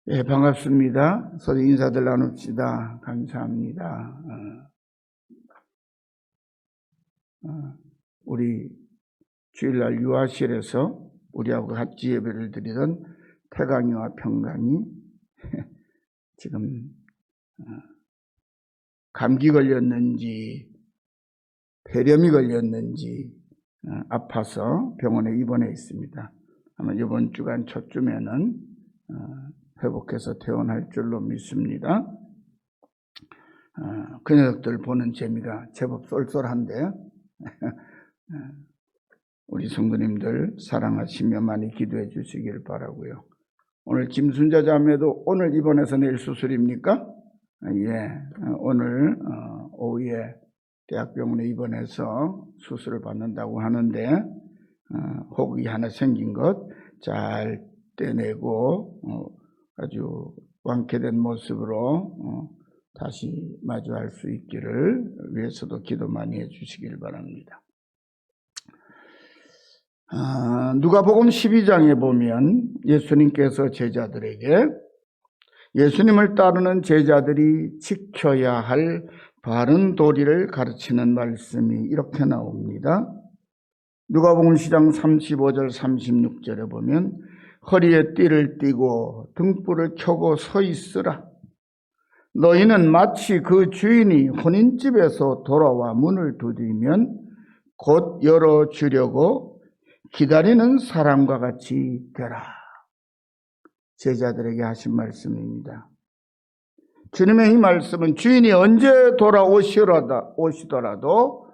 예, 반갑습니다. 서로 인사들 나눕시다. 감사합니다. 우리 주일날 유아실에서 우리하고 같이 예배를 드리던 태강이와 평강이 지금 감기 걸렸는지 폐렴이 걸렸는지 아파서 병원에 입원해 있습니다. 아마 이번 주간 초쯤에는 회복해서 퇴원할 줄로 믿습니다. 그 녀석들 보는 재미가 제법 쏠쏠한데 우리 성도님들 사랑하시며 많이 기도해 주시길 바라고요. 오늘 김순자 자매도 오늘 입원해서 내일 수술입니까? 예, 오늘 오후에 대학병원에 입원해서 수술을 받는다고 하는데 혹이 하나 생긴 것 잘 떼내고 아주 완쾌된 모습으로 다시 마주할 수 있기를 위해서도 기도 많이 해주시길 바랍니다. 누가복음 12장에 보면 예수님께서 제자들에게 예수님을 따르는 제자들이 지켜야 할 바른 도리를 가르치는 말씀이 이렇게 나옵니다. 누가복음 10장 35절 36절에 보면 허리에 띠를 띠고 등불을 켜고 서 있으라. 너희는 마치 그 주인이 혼인집에서 돌아와 문을 두드리면 곧 열어주려고 기다리는 사람과 같이 되라. 제자들에게 하신 말씀입니다. 주님의 이 말씀은 주인이 언제 돌아오시더라도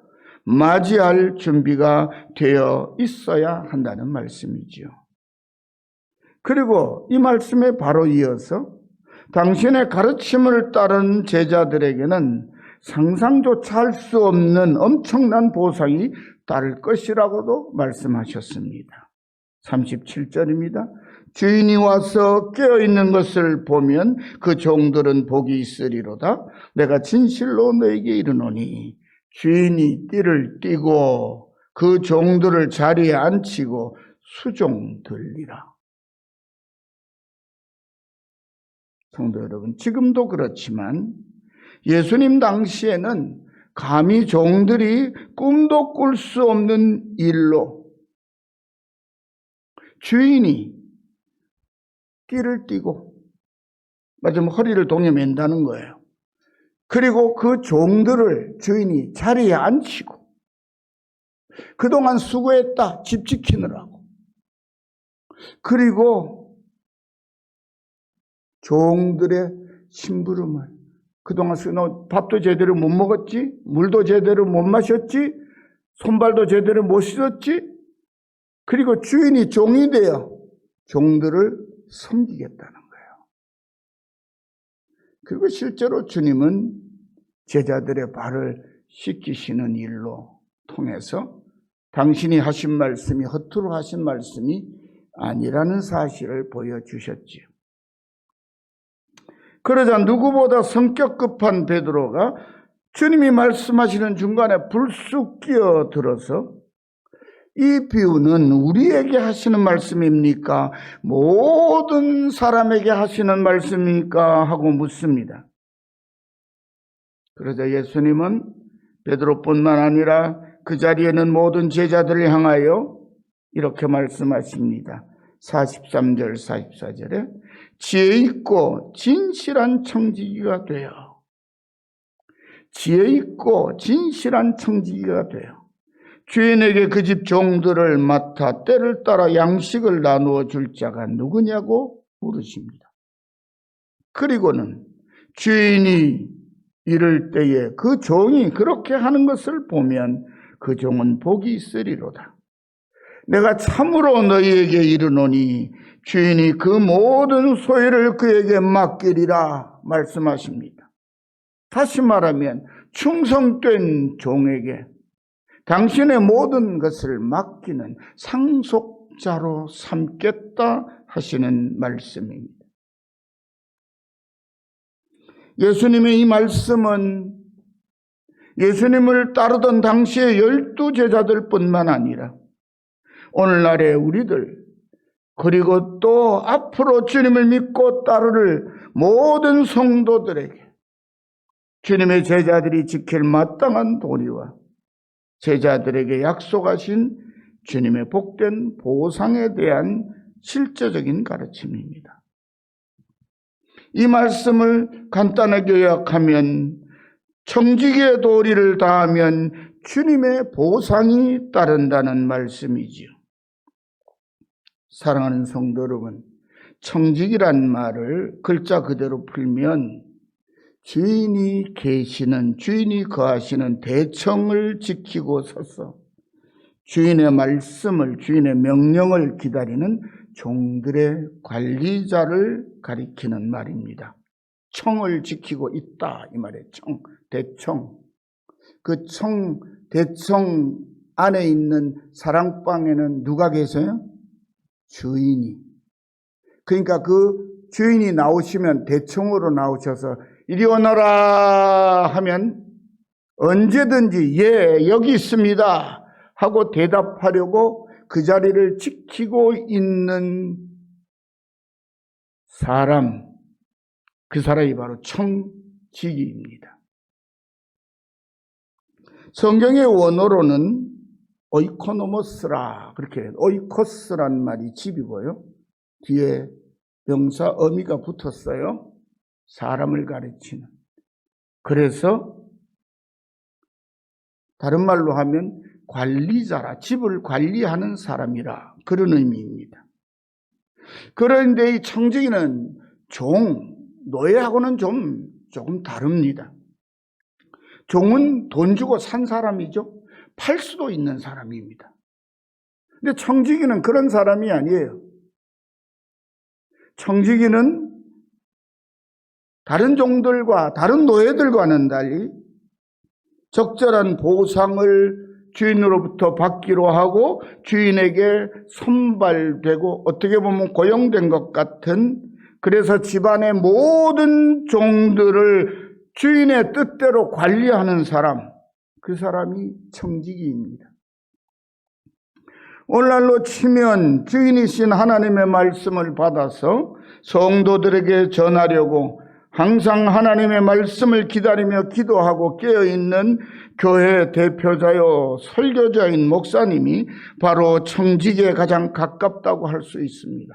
맞이할 준비가 되어 있어야 한다는 말씀이지요. 그리고 이 말씀에 바로 이어서 당신의 가르침을 따른 제자들에게는 상상조차 할 수 없는 엄청난 보상이 따를 것이라고도 말씀하셨습니다. 37절입니다. 주인이 와서 깨어있는 것을 보면 그 종들은 복이 있으리로다. 내가 진실로 너에게 이르노니 주인이 띠를 띠고 그 종들을 자리에 앉히고 수종들리라. 성도 여러분, 지금도 그렇지만 예수님 당시에는 감히 종들이 꿈도 꿀 수 없는 일로 주인이 띠를 띠고 맞으면 허리를 동여 맨다는 거예요. 그리고 그 종들을 주인이 자리에 앉히고 그동안 수고했다 집 지키느라고. 그리고 종들의 심부름을 그동안 너 밥도 제대로 못 먹었지? 물도 제대로 못 마셨지? 손발도 제대로 못 씻었지? 그리고 주인이 종이 되어 종들을 섬기겠다는 거예요. 그리고 실제로 주님은 제자들의 발을 씻기시는 일로 통해서 당신이 하신 말씀이 허투루 하신 말씀이 아니라는 사실을 보여주셨지요. 그러자 누구보다 성격 급한 베드로가 주님이 말씀하시는 중간에 불쑥 끼어들어서 이 비유는 우리에게 하시는 말씀입니까? 모든 사람에게 하시는 말씀입니까? 하고 묻습니다. 그러자 예수님은 베드로뿐만 아니라 그 자리에는 모든 제자들을 향하여 이렇게 말씀하십니다. 43절 44절에 지혜 있고 진실한 청지기가 되어 지혜 있고 진실한 청지기가 되어 주인에게 그 집 종들을 맡아 때를 따라 양식을 나누어 줄 자가 누구냐고 물으십니다. 그리고는 주인이 이를 때에 그 종이 그렇게 하는 것을 보면 그 종은 복이 있으리로다. 내가 참으로 너희에게 이르노니 주인이 그 모든 소유를 그에게 맡기리라 말씀하십니다. 다시 말하면 충성된 종에게 당신의 모든 것을 맡기는 상속자로 삼겠다 하시는 말씀입니다. 예수님의 이 말씀은 예수님을 따르던 당시의 12 제자들뿐만 아니라 오늘날의 우리들 그리고 또 앞으로 주님을 믿고 따를 모든 성도들에게 주님의 제자들이 지킬 마땅한 도리와 제자들에게 약속하신 주님의 복된 보상에 대한 실제적인 가르침입니다. 이 말씀을 간단하게 요약하면 청지기의 도리를 다하면 주님의 보상이 따른다는 말씀이지요. 사랑하는 성도 여러분, 청지기란 말을 글자 그대로 풀면 주인이 계시는, 주인이 거하시는 대청을 지키고 서서 주인의 말씀을, 주인의 명령을 기다리는 종들의 관리자를 가리키는 말입니다. 청을 지키고 있다 이 말이에요. 청, 대청. 그 청, 대청 안에 있는 사랑방에는 누가 계세요? 주인이. 그러니까 그 주인이 나오시면 대청으로 나오셔서 이리 오너라 하면 언제든지 예 여기 있습니다 하고 대답하려고 그 자리를 지키고 있는 사람, 그 사람이 바로 청지기입니다. 성경의 원어로는 오이코노모스라 그렇게 해요. 오이코스란 말이 집이고요. 뒤에 명사 어미가 붙었어요. 사람을 가르치는. 그래서 다른 말로 하면 관리자라, 집을 관리하는 사람이라 그런 의미입니다. 그런데 이 청지기는 종, 노예하고는 조금 다릅니다. 종은 돈 주고 산 사람이죠. 팔 수도 있는 사람입니다. 근데 청지기는 그런 사람이 아니에요. 청지기는 다른 종들과 다른 노예들과는 달리 적절한 보상을 주인으로부터 받기로 하고 주인에게 선발되고 어떻게 보면 고용된 것 같은, 그래서 집안의 모든 종들을 주인의 뜻대로 관리하는 사람, 그 사람이 청지기입니다. 오늘날로 치면 주인이신 하나님의 말씀을 받아서 성도들에게 전하려고 항상 하나님의 말씀을 기다리며 기도하고 깨어있는 교회 대표자요 설교자인 목사님이 바로 청지기에 가장 가깝다고 할 수 있습니다.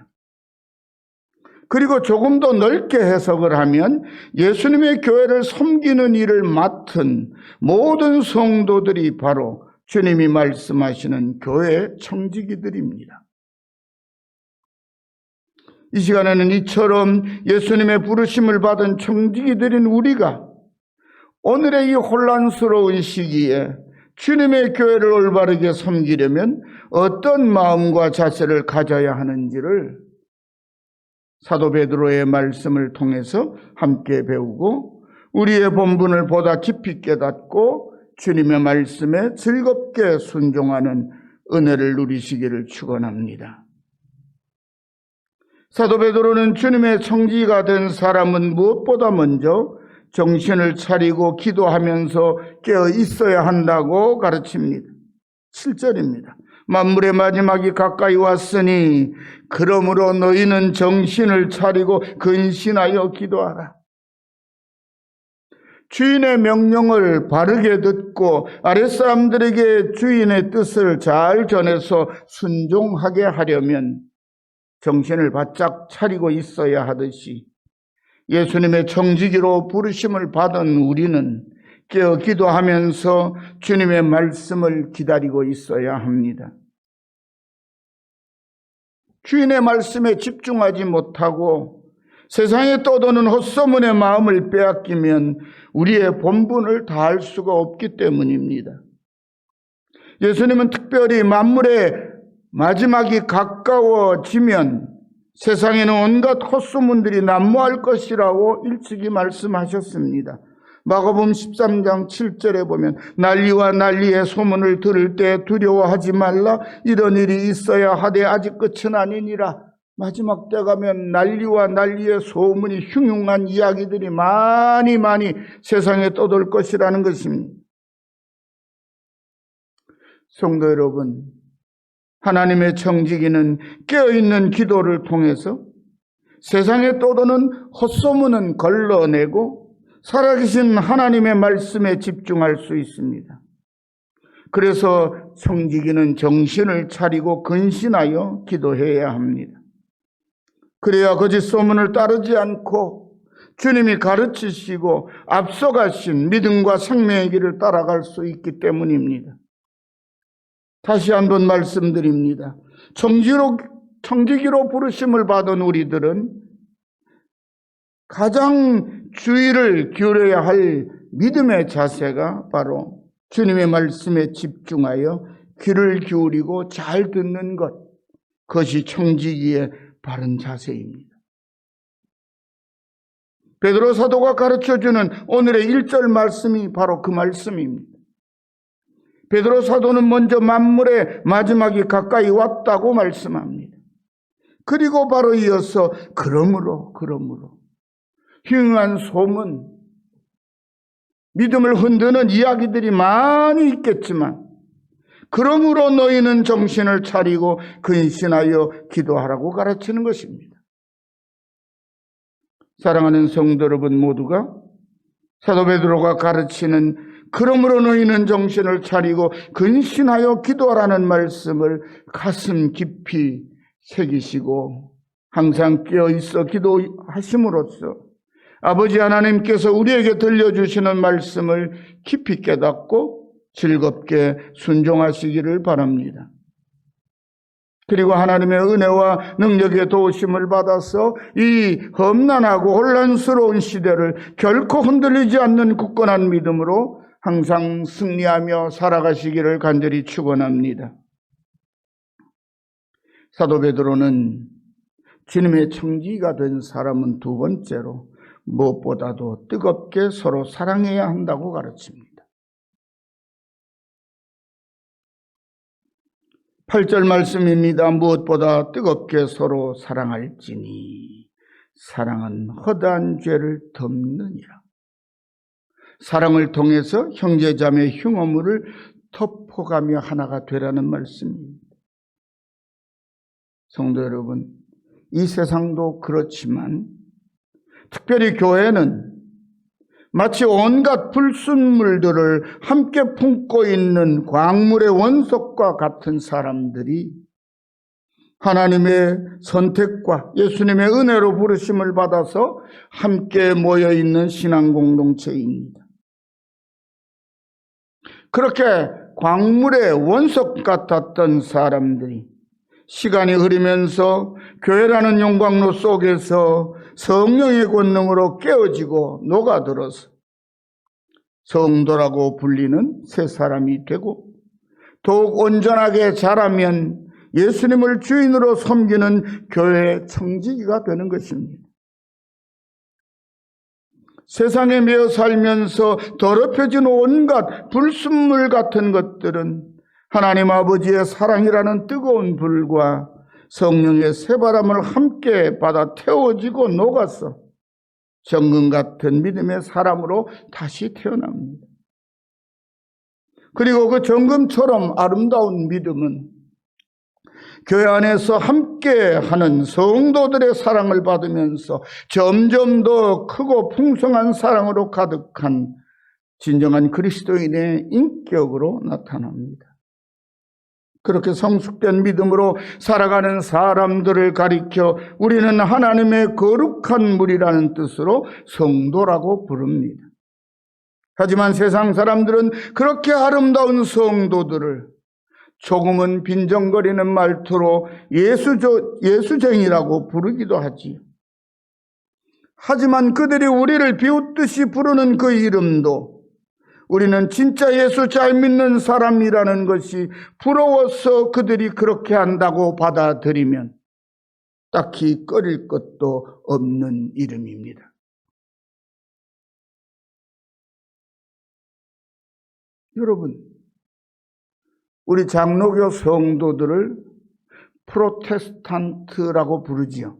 그리고 조금 더 넓게 해석을 하면 예수님의 교회를 섬기는 일을 맡은 모든 성도들이 바로 주님이 말씀하시는 교회의 청지기들입니다. 이 시간에는 이처럼 예수님의 부르심을 받은 청지기들인 우리가 오늘의 이 혼란스러운 시기에 주님의 교회를 올바르게 섬기려면 어떤 마음과 자세를 가져야 하는지를 사도 베드로의 말씀을 통해서 함께 배우고 우리의 본분을 보다 깊이 깨닫고 주님의 말씀에 즐겁게 순종하는 은혜를 누리시기를 축원합니다. 사도 베드로는 주님의 청지기가 된 사람은 무엇보다 먼저 정신을 차리고 기도하면서 깨어 있어야 한다고 가르칩니다. 7절입니다. 만물의 마지막이 가까이 왔으니 그러므로 너희는 정신을 차리고 근신하여 기도하라. 주인의 명령을 바르게 듣고 아랫사람들에게 주인의 뜻을 잘 전해서 순종하게 하려면 정신을 바짝 차리고 있어야 하듯이 예수님의 청지기로 부르심을 받은 우리는 깨어 기도하면서 주님의 말씀을 기다리고 있어야 합니다. 주인의 말씀에 집중하지 못하고 세상에 떠도는 헛소문의 마음을 빼앗기면 우리의 본분을 다할 수가 없기 때문입니다. 예수님은 특별히 만물의 마지막이 가까워지면 세상에는 온갖 헛소문들이 난무할 것이라고 일찍이 말씀하셨습니다. 마가복음 13장 7절에 보면 난리와 난리의 소문을 들을 때 두려워하지 말라. 이런 일이 있어야 하되 아직 끝은 아니니라. 마지막 때 가면 난리와 난리의 소문이 흉흉한 이야기들이 많이 세상에 떠돌 것이라는 것입니다. 성도 여러분, 하나님의 청지기는 깨어있는 기도를 통해서 세상에 떠도는 헛소문은 걸러내고 살아계신 하나님의 말씀에 집중할 수 있습니다. 그래서 청지기는 정신을 차리고 근신하여 기도해야 합니다. 그래야 거짓 소문을 따르지 않고 주님이 가르치시고 앞서가신 믿음과 생명의 길을 따라갈 수 있기 때문입니다. 다시 한번 말씀드립니다. 청지기로 부르심을 받은 우리들은 가장 주의를 기울여야 할 믿음의 자세가 바로 주님의 말씀에 집중하여 귀를 기울이고 잘 듣는 것, 그것이 청지기의 바른 자세입니다. 베드로 사도가 가르쳐주는 오늘의 1절 말씀이 바로 그 말씀입니다. 베드로 사도는 먼저 만물의 마지막이 가까이 왔다고 말씀합니다. 그리고 바로 이어서 그러므로 흉한 소문, 믿음을 흔드는 이야기들이 많이 있겠지만 그러므로 너희는 정신을 차리고 근신하여 기도하라고 가르치는 것입니다. 사랑하는 성도 여러분 모두가 사도 베드로가 가르치는 그러므로 너희는 정신을 차리고 근신하여 기도하라는 말씀을 가슴 깊이 새기시고 항상 깨어있어 기도하심으로써 아버지 하나님께서 우리에게 들려주시는 말씀을 깊이 깨닫고 즐겁게 순종하시기를 바랍니다. 그리고 하나님의 은혜와 능력의 도우심을 받아서 이 험난하고 혼란스러운 시대를 결코 흔들리지 않는 굳건한 믿음으로 항상 승리하며 살아가시기를 간절히 축원합니다. 사도 베드로는 주님의 청지기가 된 사람은 두 번째로 무엇보다도 뜨겁게 서로 사랑해야 한다고 가르칩니다. 8절 말씀입니다. 무엇보다 뜨겁게 서로 사랑할지니 사랑은 허다한 죄를 덮느니라. 사랑을 통해서 형제자매 흉어물을 덮어가며 하나가 되라는 말씀입니다. 성도 여러분, 이 세상도 그렇지만 특별히 교회는 마치 온갖 불순물들을 함께 품고 있는 광물의 원석과 같은 사람들이 하나님의 선택과 예수님의 은혜로 부르심을 받아서 함께 모여있는 신앙 공동체입니다. 그렇게 광물의 원석 같았던 사람들이 시간이 흐르면서 교회라는 용광로 속에서 성령의 권능으로 깨어지고 녹아들어서 성도라고 불리는 새 사람이 되고 더욱 온전하게 자라면 예수님을 주인으로 섬기는 교회의 청지기가 되는 것입니다. 세상에 매여 살면서 더럽혀진 온갖 불순물 같은 것들은 하나님 아버지의 사랑이라는 뜨거운 불과 성령의 새바람을 함께 받아 태워지고 녹아서 정금 같은 믿음의 사람으로 다시 태어납니다. 그리고 그 정금처럼 아름다운 믿음은 교회 안에서 함께하는 성도들의 사랑을 받으면서 점점 더 크고 풍성한 사랑으로 가득한 진정한 그리스도인의 인격으로 나타납니다. 그렇게 성숙된 믿음으로 살아가는 사람들을 가리켜 우리는 하나님의 거룩한 물이라는 뜻으로 성도라고 부릅니다. 하지만 세상 사람들은 그렇게 아름다운 성도들을 조금은 빈정거리는 말투로 예수쟁이라고 부르기도 하지요. 하지만 그들이 우리를 비웃듯이 부르는 그 이름도 우리는 진짜 예수 잘 믿는 사람이라는 것이 부러워서 그들이 그렇게 한다고 받아들이면 딱히 꺼릴 것도 없는 이름입니다. 여러분, 우리 장로교 성도들을 프로테스탄트라고 부르지요.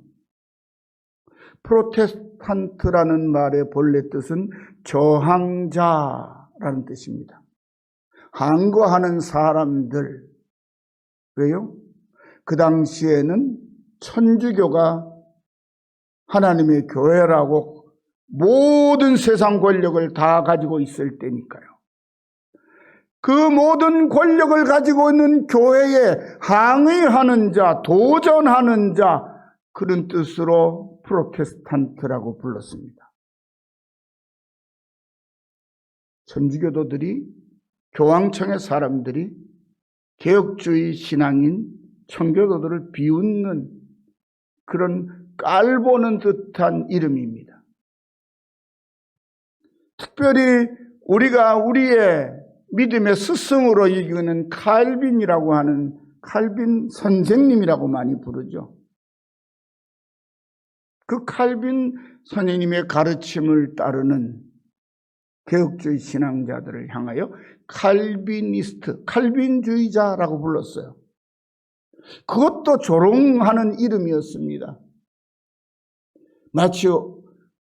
프로테스탄트라는 말의 본래 뜻은 저항자라는 뜻입니다. 항거하는 사람들. 왜요? 그 당시에는 천주교가 하나님의 교회라고 모든 세상 권력을 다 가지고 있을 때니까요. 그 모든 권력을 가지고 있는 교회에 항의하는 자, 도전하는 자, 그런 뜻으로 프로테스탄트라고 불렀습니다. 천주교도들이, 교황청의 사람들이 개혁주의 신앙인 청교도들을 비웃는 그런 깔보는 듯한 이름입니다. 특별히 우리가 우리의 믿음의 스승으로 이기는 칼빈이라고 하는 칼빈 선생님이라고 많이 부르죠. 그 칼빈 선생님의 가르침을 따르는 개혁주의 신앙자들을 향하여 칼비니스트, 칼빈주의자라고 불렀어요. 그것도 조롱하는 이름이었습니다. 마치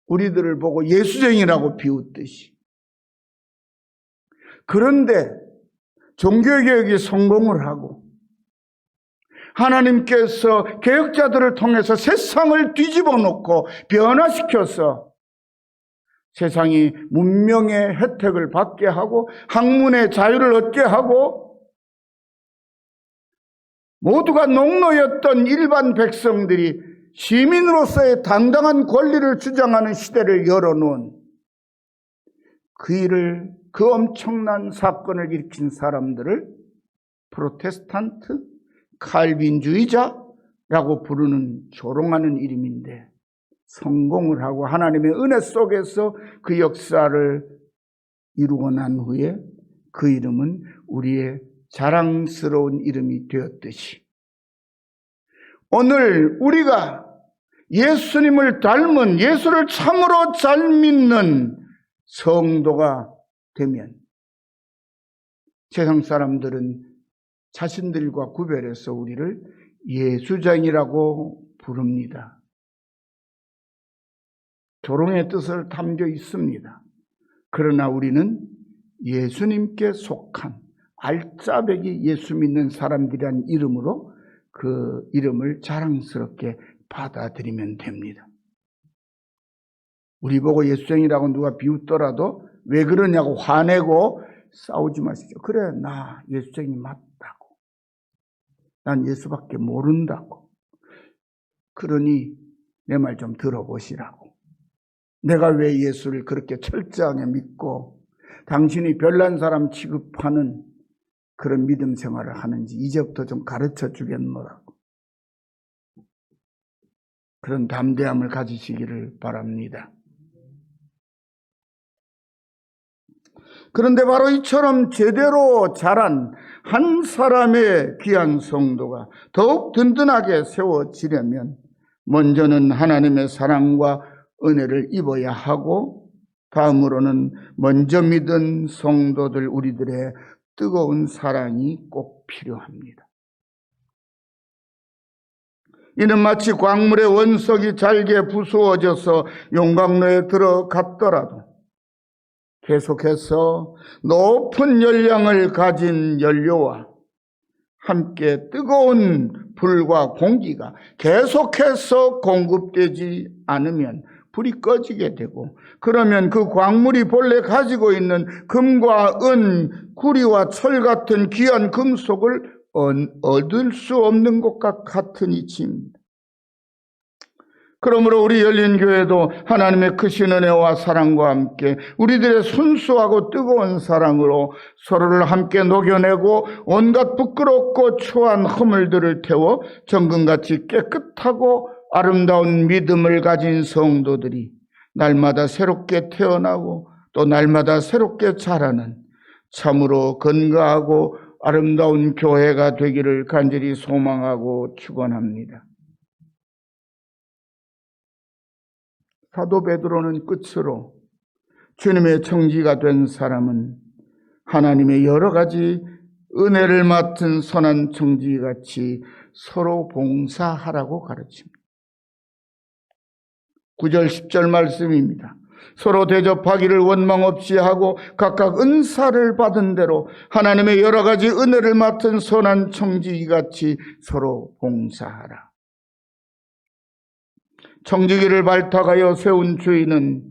우리들을 보고 예수쟁이라고 비웃듯이. 그런데 종교개혁이 성공을 하고 하나님께서 개혁자들을 통해서 세상을 뒤집어 놓고 변화시켜서 세상이 문명의 혜택을 받게 하고 학문의 자유를 얻게 하고 모두가 농노였던 일반 백성들이 시민으로서의 당당한 권리를 주장하는 시대를 열어놓은 그 엄청난 사건을 일으킨 사람들을 프로테스탄트, 칼빈주의자라고 부르는 조롱하는 이름인데, 성공을 하고 하나님의 은혜 속에서 그 역사를 이루고 난 후에 그 이름은 우리의 자랑스러운 이름이 되었듯이, 오늘 우리가 예수님을 닮은, 예수를 참으로 잘 믿는 성도가 되면 세상 사람들은 자신들과 구별해서 우리를 예수쟁이라고 부릅니다. 조롱의 뜻을 담겨 있습니다. 그러나 우리는 예수님께 속한 알짜배기 예수 믿는 사람들이란 이름으로 그 이름을 자랑스럽게 받아들이면 됩니다. 우리 보고 예수쟁이라고 누가 비웃더라도 왜 그러냐고 화내고 싸우지 마시죠. 그래, 나 예수쟁이 맞다고. 난 예수밖에 모른다고. 그러니 내 말 좀 들어보시라고. 내가 왜 예수를 그렇게 철저하게 믿고 당신이 별난 사람 취급하는 그런 믿음 생활을 하는지 이제부터 좀 가르쳐 주겠노라고. 그런 담대함을 가지시기를 바랍니다. 그런데 바로 이처럼 제대로 자란 한 사람의 귀한 성도가 더욱 든든하게 세워지려면 먼저는 하나님의 사랑과 은혜를 입어야 하고, 다음으로는 먼저 믿은 성도들, 우리들의 뜨거운 사랑이 꼭 필요합니다. 이는 마치 광물의 원석이 잘게 부수어져서 용광로에 들어갔더라도 계속해서 높은 열량을 가진 연료와 함께 뜨거운 불과 공기가 계속해서 공급되지 않으면 불이 꺼지게 되고, 그러면 그 광물이 본래 가지고 있는 금과 은, 구리와 철 같은 귀한 금속을 얻을 수 없는 것과 같은 이치입니다. 그러므로 우리 열린교회도 하나님의 크신 은혜와 사랑과 함께 우리들의 순수하고 뜨거운 사랑으로 서로를 함께 녹여내고 온갖 부끄럽고 초한 허물들을 태워 정금같이 깨끗하고 아름다운 믿음을 가진 성도들이 날마다 새롭게 태어나고 또 날마다 새롭게 자라는 참으로 건강하고 아름다운 교회가 되기를 간절히 소망하고 축원합니다. 사도 베드로는 끝으로 주님의 청지가 된 사람은 하나님의 여러 가지 은혜를 맡은 선한 청지같이 서로 봉사하라고 가르칩니다. 9절 10절 말씀입니다. 서로 대접하기를 원망 없이 하고 각각 은사를 받은 대로 하나님의 여러 가지 은혜를 맡은 선한 청지기같이 서로 봉사하라. 청지기를 발탁하여 세운 주인은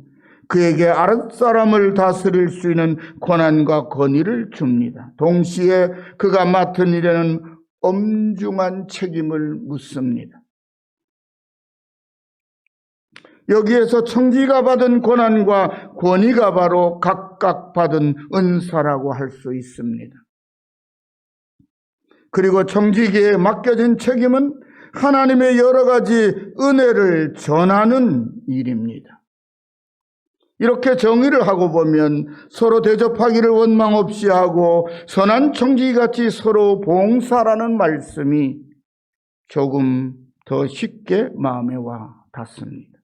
그에게 아랫사람을 다스릴 수 있는 권한과 권위를 줍니다. 동시에 그가 맡은 일에는 엄중한 책임을 묻습니다. 여기에서 청지기가 받은 권한과 권위가 바로 각각 받은 은사라고 할 수 있습니다. 그리고 청지기에 맡겨진 책임은 하나님의 여러 가지 은혜를 전하는 일입니다. 이렇게 정의를 하고 보면 서로 대접하기를 원망 없이 하고 선한 청지기같이 서로 봉사라는 말씀이 조금 더 쉽게 마음에 와 닿습니다.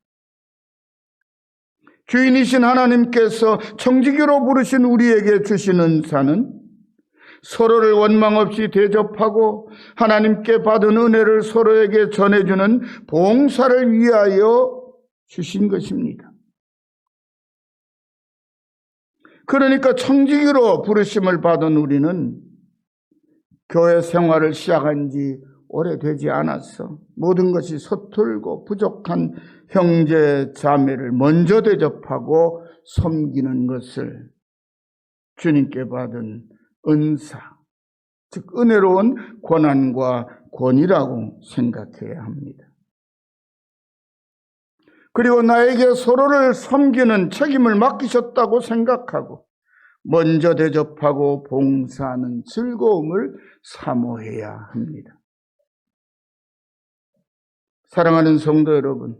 주인이신 하나님께서 청지기로 부르신 우리에게 주신 은사는 서로를 원망 없이 대접하고 하나님께 받은 은혜를 서로에게 전해주는 봉사를 위하여 주신 것입니다. 그러니까 청지기로 부르심을 받은 우리는 교회 생활을 시작한 지 오래되지 않았어 모든 것이 서툴고 부족한 형제 자매를 먼저 대접하고 섬기는 것을 주님께 받은 은사, 즉 은혜로운 권한과 권위라고 생각해야 합니다. 그리고 나에게 서로를 섬기는 책임을 맡기셨다고 생각하고 먼저 대접하고 봉사하는 즐거움을 사모해야 합니다. 사랑하는 성도 여러분,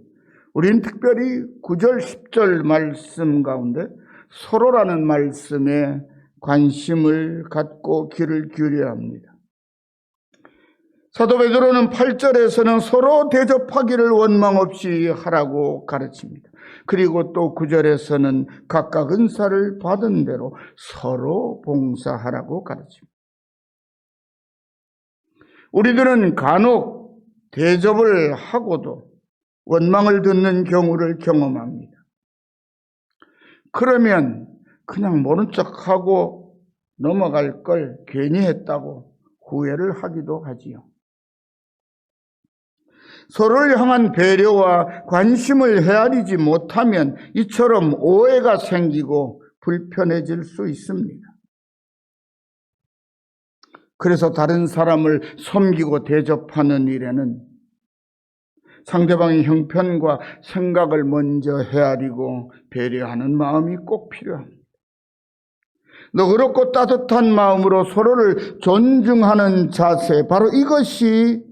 우리는 특별히 9절, 10절 말씀 가운데 서로라는 말씀에 관심을 갖고 귀를 기울여야 합니다. 사도 베드로는 8절에서는 서로 대접하기를 원망 없이 하라고 가르칩니다. 그리고 또 9절에서는 각각 은사를 받은 대로 서로 봉사하라고 가르칩니다. 우리들은 간혹 대접을 하고도 원망을 듣는 경우를 경험합니다. 그러면 그냥 모른 척하고 넘어갈 걸 괜히 했다고 후회를 하기도 하지요. 서로를 향한 배려와 관심을 헤아리지 못하면 이처럼 오해가 생기고 불편해질 수 있습니다. 그래서 다른 사람을 섬기고 대접하는 일에는 상대방의 형편과 생각을 먼저 헤아리고 배려하는 마음이 꼭 필요합니다. 너그럽고 따뜻한 마음으로 서로를 존중하는 자세, 바로 이것이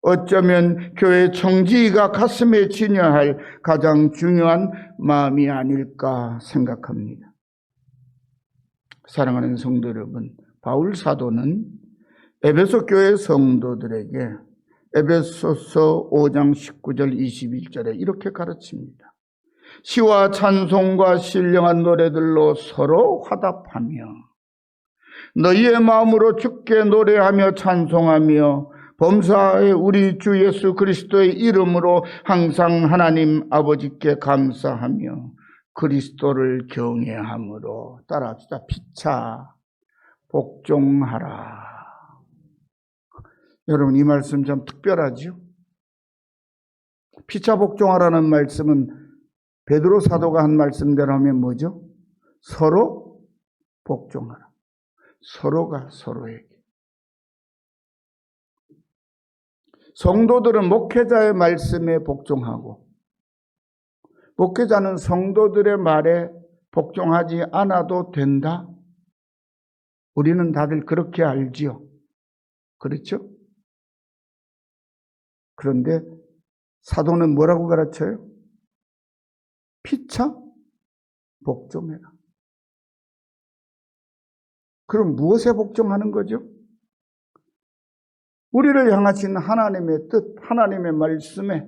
어쩌면 교회 청지기가 가슴에 지녀야 할 가장 중요한 마음이 아닐까 생각합니다. 사랑하는 성도 여러분, 바울 사도는 에베소 교회 성도들에게 에베소서 5장 19절 21절에 이렇게 가르칩니다. 시와 찬송과 신령한 노래들로 서로 화답하며 너희의 마음으로 주께 노래하며 찬송하며 범사의 우리 주 예수 그리스도의 이름으로 항상 하나님 아버지께 감사하며 그리스도를 경외함으로 따라합시다. 피차 복종하라. 여러분, 이 말씀 좀 특별하죠? 피차 복종하라는 말씀은 베드로 사도가 한 말씀대로 하면 뭐죠? 서로 복종하라. 서로가 서로에게. 성도들은 목회자의 말씀에 복종하고 목회자는 성도들의 말에 복종하지 않아도 된다? 우리는 다들 그렇게 알지요. 그렇죠? 그런데 사도는 뭐라고 가르쳐요? 피차 복종해라. 그럼 무엇에 복종하는 거죠? 우리를 향하신 하나님의 뜻, 하나님의 말씀에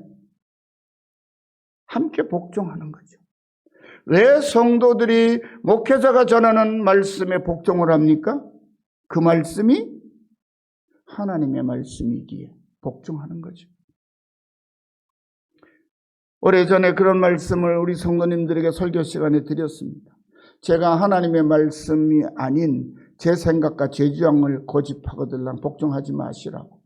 함께 복종하는 거죠. 왜 성도들이 목회자가 전하는 말씀에 복종을 합니까? 그 말씀이 하나님의 말씀이기에 복종하는 거죠. 오래전에 그런 말씀을 우리 성도님들에게 설교 시간에 드렸습니다. 제가 하나님의 말씀이 아닌 제 생각과 제 주장을 고집하거들랑 복종하지 마시라고.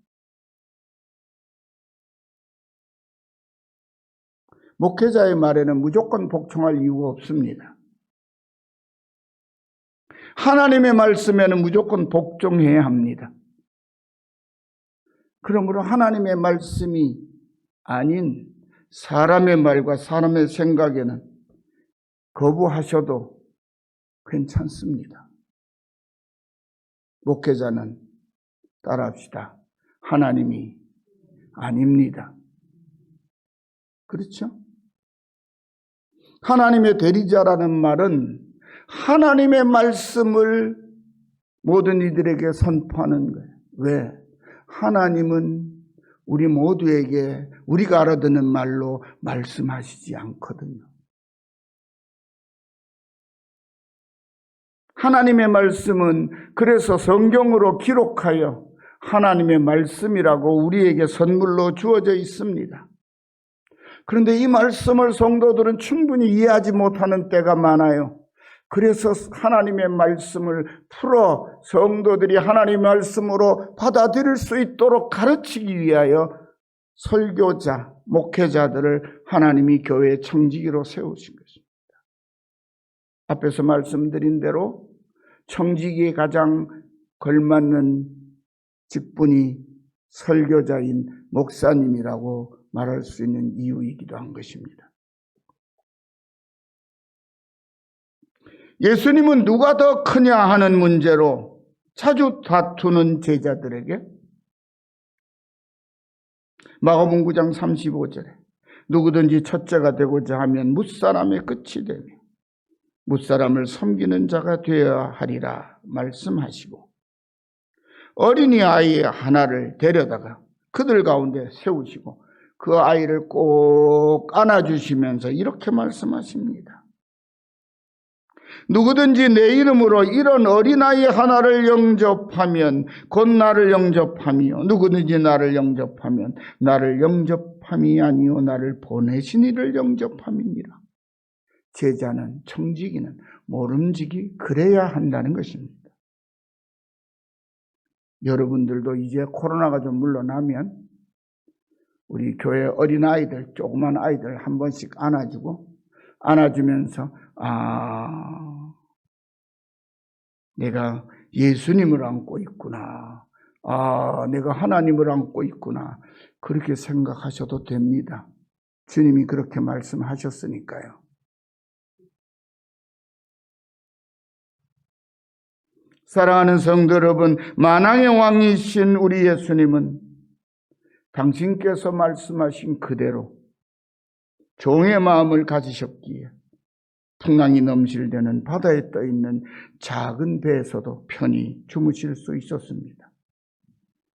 목회자의 말에는 무조건 복종할 이유가 없습니다. 하나님의 말씀에는 무조건 복종해야 합니다. 그러므로 하나님의 말씀이 아닌 사람의 말과 사람의 생각에는 거부하셔도 괜찮습니다. 목회자는 따라합시다. 하나님이 아닙니다. 그렇죠? 하나님의 대리자라는 말은 하나님의 말씀을 모든 이들에게 선포하는 거예요. 왜? 하나님은 우리 모두에게 우리가 알아듣는 말로 말씀하시지 않거든요. 하나님의 말씀은 그래서 성경으로 기록하여 하나님의 말씀이라고 우리에게 선물로 주어져 있습니다. 그런데 이 말씀을 성도들은 충분히 이해하지 못하는 때가 많아요. 그래서 하나님의 말씀을 풀어 성도들이 하나님의 말씀으로 받아들일 수 있도록 가르치기 위하여 설교자, 목회자들을 하나님이 교회의 청지기로 세우신 것입니다. 앞에서 말씀드린 대로 청지기에 가장 걸맞는 직분이 설교자인 목사님이라고 말할 수 있는 이유이기도 한 것입니다. 예수님은 누가 더 크냐 하는 문제로 자주 다투는 제자들에게 마가복음 9장 35절에 누구든지 첫째가 되고자 하면 뭇사람의 끝이 되며 뭇사람을 섬기는 자가 되어야 하리라 말씀하시고 어린이 아이 하나를 데려다가 그들 가운데 세우시고 그 아이를 꼭 안아주시면서 이렇게 말씀하십니다. 누구든지 내 이름으로 이런 어린아이 하나를 영접하면 곧 나를 영접하며 누구든지 나를 영접하면 나를 영접함이 아니요 나를 보내신 이를 영접함이니라. 제자는 청지기는 모름지기 그래야 한다는 것입니다. 여러분들도 이제 코로나가 좀 물러나면 우리 교회 어린아이들, 조그만 아이들 한 번씩 안아주면서 내가 예수님을 안고 있구나. 내가 하나님을 안고 있구나. 그렇게 생각하셔도 됩니다. 주님이 그렇게 말씀하셨으니까요. 사랑하는 성도 여러분, 만왕의 왕이신 우리 예수님은 당신께서 말씀하신 그대로 종의 마음을 가지셨기에 풍랑이 넘실대는 바다에 떠있는 작은 배에서도 편히 주무실 수 있었습니다.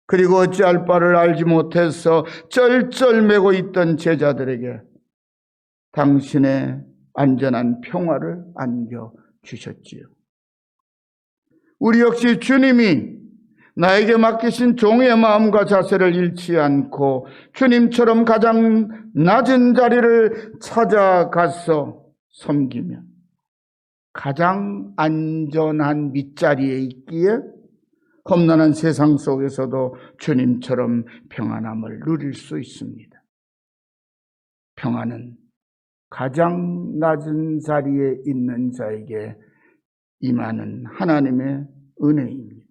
그리고 어찌할 바를 알지 못해서 쩔쩔매고 있던 제자들에게 당신의 안전한 평화를 안겨주셨지요. 우리 역시 주님이 나에게 맡기신 종의 마음과 자세를 잃지 않고 주님처럼 가장 낮은 자리를 찾아가서 섬기면 가장 안전한 밑자리에 있기에 험난한 세상 속에서도 주님처럼 평안함을 누릴 수 있습니다. 평안은 가장 낮은 자리에 있는 자에게 임하는 하나님의 은혜입니다.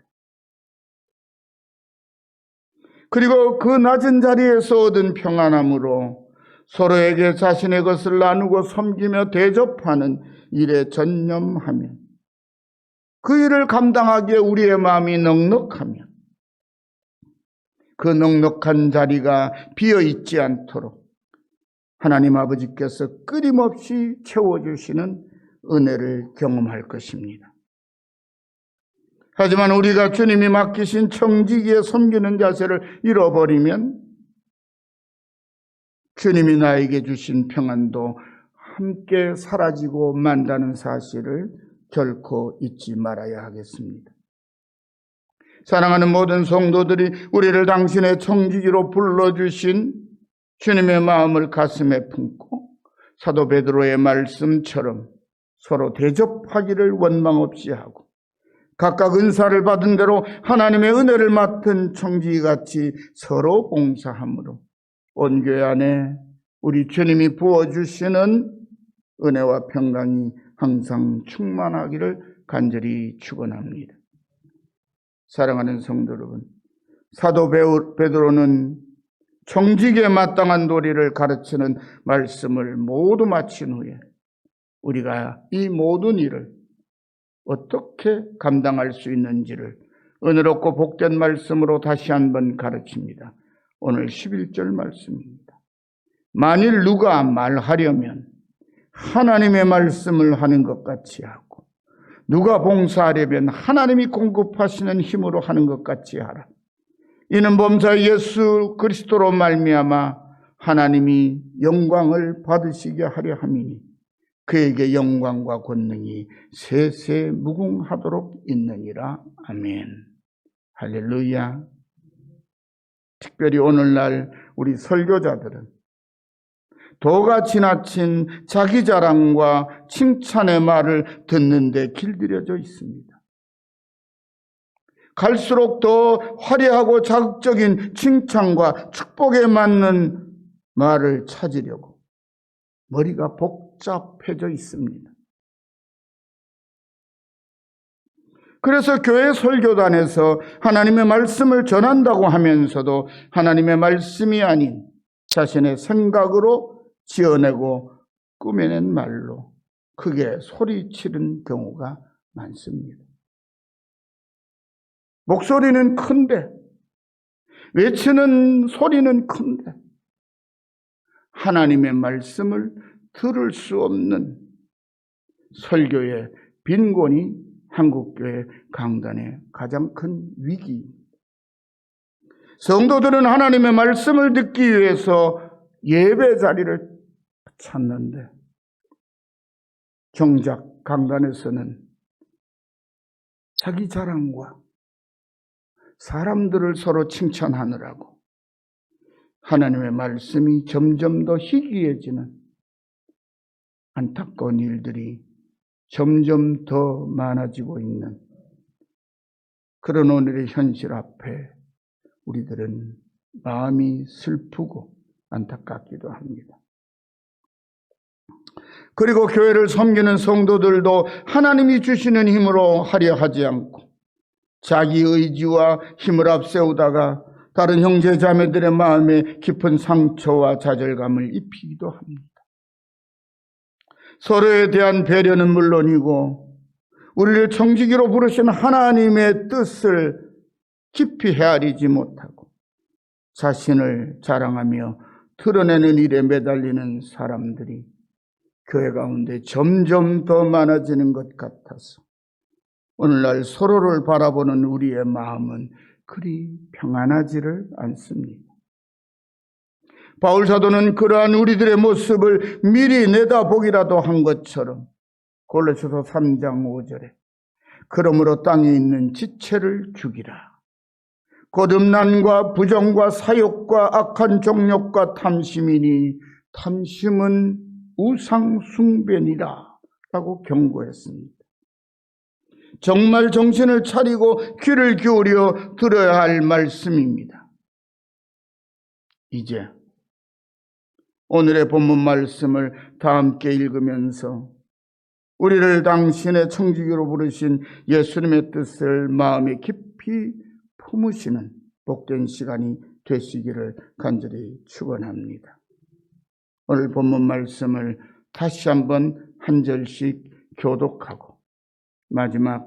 그리고 그 낮은 자리에서 얻은 평안함으로 서로에게 자신의 것을 나누고 섬기며 대접하는 일에 전념하며 그 일을 감당하기에 우리의 마음이 넉넉하며 그 넉넉한 자리가 비어있지 않도록 하나님 아버지께서 끊임없이 채워주시는 은혜를 경험할 것입니다. 하지만 우리가 주님이 맡기신 청지기에 섬기는 자세를 잃어버리면 주님이 나에게 주신 평안도 함께 사라지고 만다는 사실을 결코 잊지 말아야 하겠습니다. 사랑하는 모든 성도들이 우리를 당신의 청지기로 불러주신 주님의 마음을 가슴에 품고 사도 베드로의 말씀처럼 서로 대접하기를 원망 없이 하고 각각 은사를 받은 대로 하나님의 은혜를 맡은 청지기같이 서로 봉사함으로 온 교회 안에 우리 주님이 부어주시는 은혜와 평강이 항상 충만하기를 간절히 축원합니다. 사랑하는 성도 여러분, 사도 베드로는 청지기에 마땅한 도리를 가르치는 말씀을 모두 마친 후에 우리가 이 모든 일을 어떻게 감당할 수 있는지를 은혜롭고 복된 말씀으로 다시 한번 가르칩니다. 오늘 11절 말씀입니다. 만일 누가 말하려면 하나님의 말씀을 하는 것 같이 하고 누가 봉사하려면 하나님이 공급하시는 힘으로 하는 것 같이 하라. 이는 범사 예수 그리스도로 말미암아 하나님이 영광을 받으시게 하려 함이니 그에게 영광과 권능이 세세 무궁하도록 있느니라. 아멘. 할렐루야. 특별히 오늘날 우리 설교자들은 도가 지나친 자기 자랑과 칭찬의 말을 듣는데 길들여져 있습니다. 갈수록 더 화려하고 자극적인 칭찬과 축복에 맞는 말을 찾으려고 머리가 복잡해져 있습니다. 그래서 교회 설교단에서 하나님의 말씀을 전한다고 하면서도 하나님의 말씀이 아닌 자신의 생각으로 지어내고 꾸며낸 말로 크게 소리치는 경우가 많습니다. 목소리는 큰데, 외치는 소리는 큰데, 하나님의 말씀을 들을 수 없는 설교의 빈곤이 한국교회 강단의 가장 큰 위기입니다. 성도들은 하나님의 말씀을 듣기 위해서 예배 자리를 찾는데 정작 강단에서는 자기 자랑과 사람들을 서로 칭찬하느라고 하나님의 말씀이 점점 더 희귀해지는 안타까운 일들이 점점 더 많아지고 있는 그런 오늘의 현실 앞에 우리들은 마음이 슬프고 안타깝기도 합니다. 그리고 교회를 섬기는 성도들도 하나님이 주시는 힘으로 하려 하지 않고 자기 의지와 힘을 앞세우다가 다른 형제 자매들의 마음에 깊은 상처와 좌절감을 입히기도 합니다. 서로에 대한 배려는 물론이고 우리를 청지기로 부르신 하나님의 뜻을 깊이 헤아리지 못하고 자신을 자랑하며 드러내는 일에 매달리는 사람들이 교회 가운데 점점 더 많아지는 것 같아서 오늘날 서로를 바라보는 우리의 마음은 그리 평안하지를 않습니다. 바울 사도는 그러한 우리들의 모습을 미리 내다보기라도 한 것처럼 골로새서 3장 5절에 그러므로 땅에 있는 지체를 죽이라. 거듭난과 부정과 사욕과 악한 정욕과 탐심이니 탐심은 우상 숭배니라 라고 경고했습니다. 정말 정신을 차리고 귀를 기울여 들어야 할 말씀입니다. 이제 오늘의 본문 말씀을 다 함께 읽으면서 우리를 당신의 청지기로 부르신 예수님의 뜻을 마음에 깊이 품으시는 복된 시간이 되시기를 간절히 축원합니다. 오늘 본문 말씀을 다시 한번 한 절씩 교독하고 마지막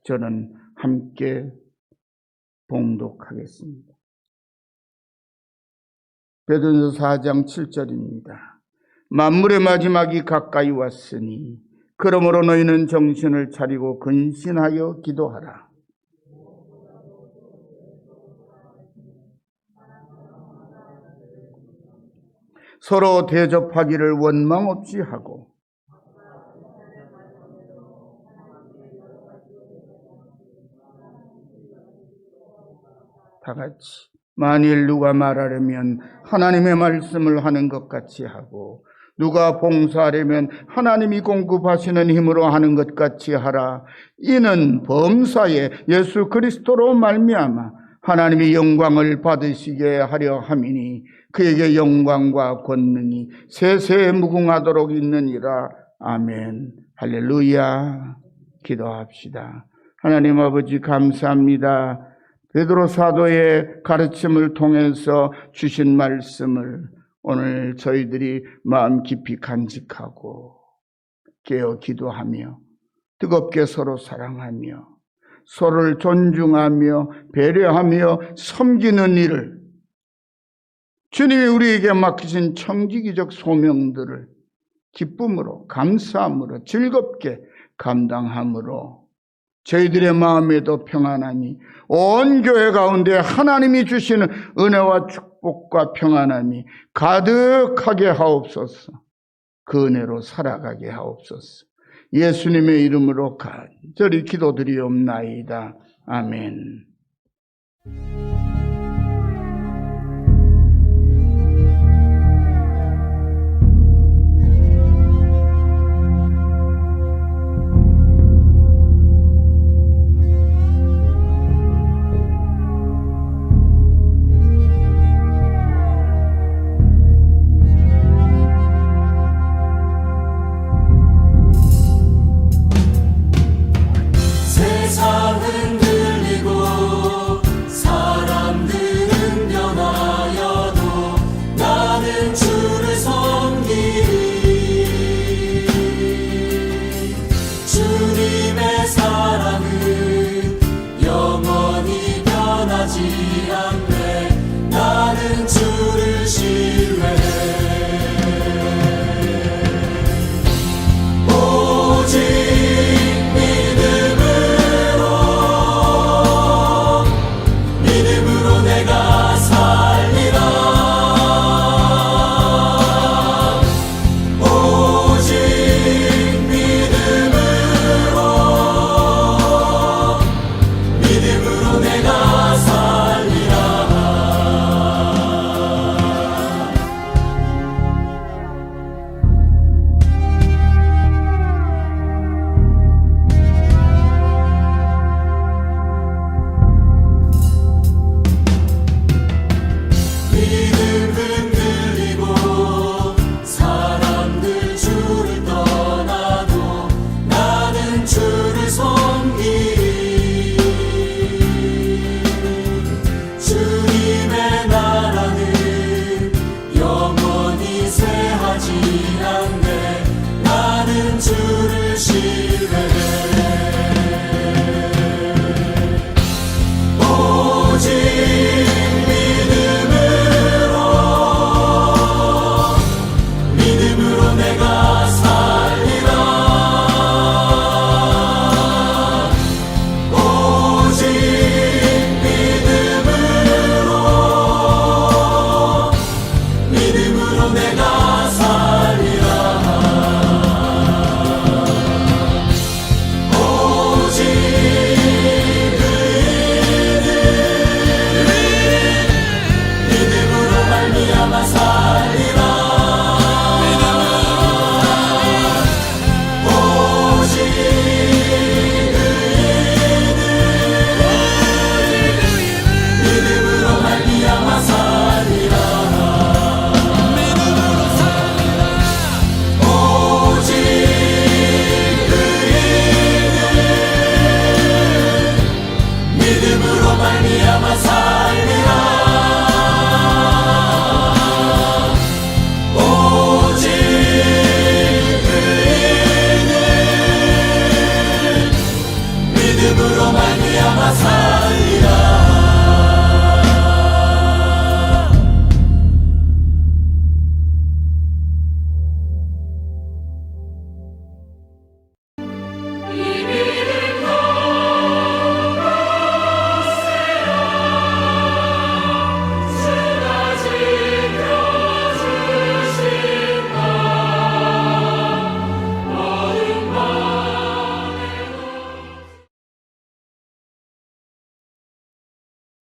절은 함께 봉독하겠습니다. 베드로전서 4장 7절입니다. 만물의 마지막이 가까이 왔으니 그러므로 너희는 정신을 차리고 근신하여 기도하라. 서로 대접하기를 원망 없이 하고 다 같이 만일 누가 말하려면 하나님의 말씀을 하는 것 같이 하고 누가 봉사하려면 하나님이 공급하시는 힘으로 하는 것 같이 하라. 이는 범사에 예수 그리스도로 말미암아 하나님이 영광을 받으시게 하려 함이니 그에게 영광과 권능이 세세에 무궁하도록 있느니라. 아멘. 할렐루야. 기도합시다. 하나님 아버지 감사합니다. 베드로 사도의 가르침을 통해서 주신 말씀을 오늘 저희들이 마음 깊이 간직하고 깨어 기도하며 뜨겁게 서로 사랑하며 서로를 존중하며 배려하며 섬기는 일을 주님이 우리에게 맡기신 청지기적 소명들을 기쁨으로 감사함으로 즐겁게 감당함으로 저희들의 마음에도 평안함이 온 교회 가운데 하나님이 주시는 은혜와 축복과 평안함이 가득하게 하옵소서. 그 은혜로 살아가게 하옵소서. 예수님의 이름으로 간절히 기도드리옵나이다. 아멘.